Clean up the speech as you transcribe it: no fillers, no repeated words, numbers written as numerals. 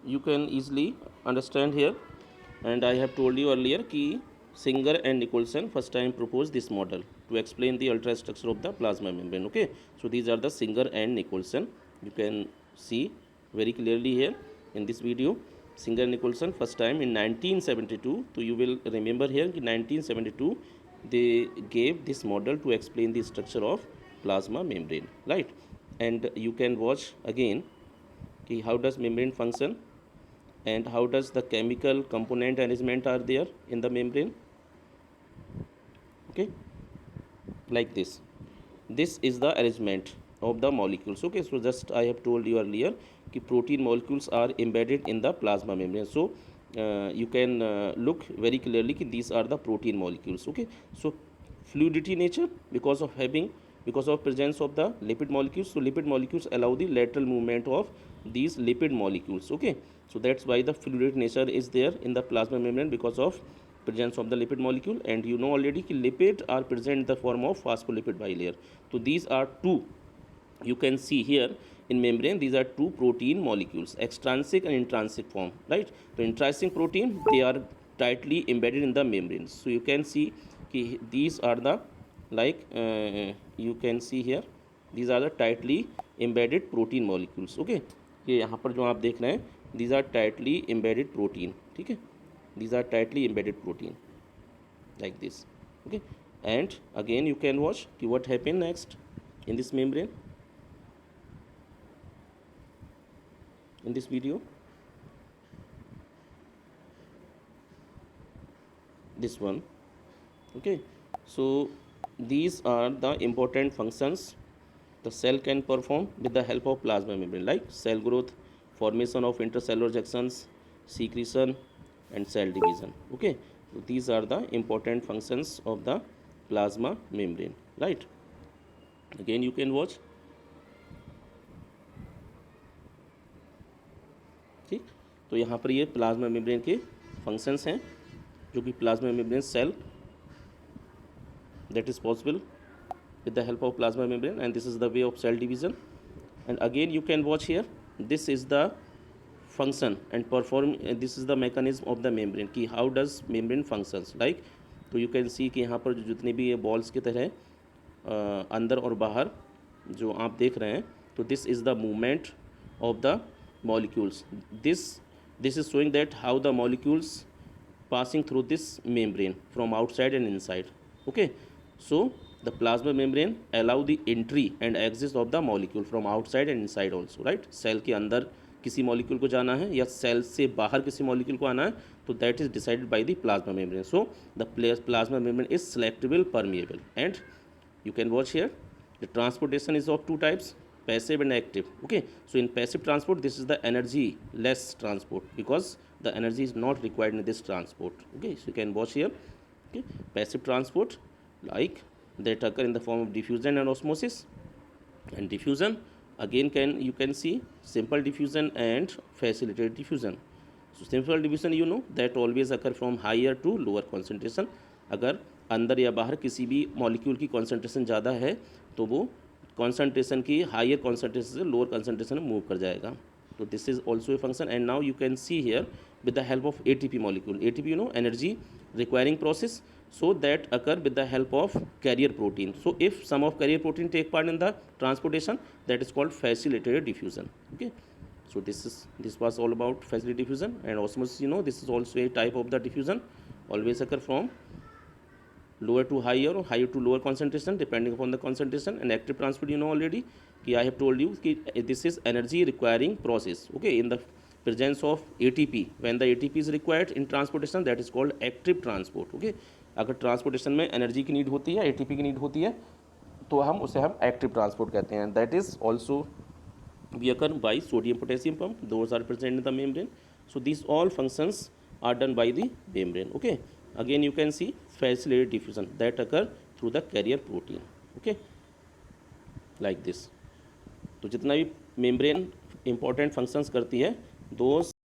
you can easily understand here, and I have told you earlier कि Singer and Nicholson first time proposed this model to explain the ultrastructure of the plasma membrane. Okay, so these are the Singer and Nicholson. You can see very clearly here in this video. Singer and Nicholson first time in 1972. So you will remember here in 1972 they gave this model to explain the structure of plasma membrane, right? And you can watch again कि how does membrane function and how does the chemical component arrangement are there in the membrane. Okay, like this is the arrangement of the molecules. Okay, so just I have told you earlier कि protein molecules are embedded in the plasma membrane. So you can look very clearly कि these are the protein molecules. Okay, so fluidity nature because of presence of the lipid molecules. So lipid molecules allow the lateral movement of these lipid molecules. Okay, so that's why the fluid nature is there in the plasma membrane because of presence of the lipid molecule. And you know already कि lipid are present in the form of phospholipid bilayer. So these are two, you can see here in membrane, these are two protein molecules, extrinsic and intrinsic form, right? So intrinsic protein, they are tightly embedded in the membrane. So you can see कि these are the like you can see here these are the tightly embedded protein molecules. Okay, ये यहाँ पर जो आप देख रहे हैं these are tightly embedded protein. ठीक है, these are tightly embedded protein like this. Okay, and again you can watch what happened next in this membrane in this video. This one. Okay, so these are the important functions the cell can perform with the help of plasma membrane, like cell growth, formation of intercellular junctions, secretion and cell division. Okay, so these are the important functions of the plasma membrane, right? Again you can watch. ठीक, तो यहाँ पर ये plasma membrane के functions हैं जो कि plasma membrane cell that is possible with the help of plasma membrane, and this is the way of cell division. And again you can watch here, this is the function and perform this is the mechanism of the membrane कि how does membrane functions like. तो you can see कि यहाँ पर जो जितने भी ये balls की तरह अंदर और बाहर जो आप देख रहे हैं, तो this is the movement of the molecules. This is showing that how the molecules passing through this membrane from outside and inside. Okay, so the plasma membrane allow the entry and exit of the molecule from outside and inside also, right? Cell के अंदर किसी molecule को जाना है या cell से बाहर किसी मॉलिक्यूल को आना है, तो that is decided by the plasma membrane. So the plasma membrane is selectable, permeable, and you can watch here the transportation is of two types, passive and active. Okay, so in passive transport this is the energy less transport because the energy is not required in this transport. Okay, so you can watch here. Okay, passive transport like that occur in the form of diffusion and osmosis. And diffusion again you can see simple diffusion and facilitated diffusion. So simple diffusion you know that always occur from higher to lower concentration. अगर अंदर या बाहर किसी भी molecule की concentration ज़्यादा है तो वो कॉन्सेंट्रेशन की हायर कॉन्सेंट्रेशन से लोअर कॉन्सेंट्रेशन में मूव कर जाएगा. तो this is also a function. And now you can see here with the help of ATP molecule. ATP you know energy requiring process, so that occur with the help of carrier protein. So if some of carrier protein take part in the transportation, that is called facilitated diffusion. Okay, so this was all about facilitated diffusion. And osmosis you know this is also a type of the diffusion, always occur from lower to higher or higher to lower concentration depending upon the concentration. And active transport you know already कि I have told you कि this is energy requiring process. Okay, in the presence of ATP, when the ATP is required in transportation, that is called active transport. Okay, अगर transportation में energy की need होती है, ATP की need होती है, तो उसे हम एक्टिव ट्रांसपोर्ट कहते हैं. That is also we occur by sodium potassium pump, those are present in the membrane. So this all functions are done by the membrane. Okay, again you can see facilitated diffusion that occur through the carrier protein. Okay, like this. तो जितना भी membrane important functions करती है, those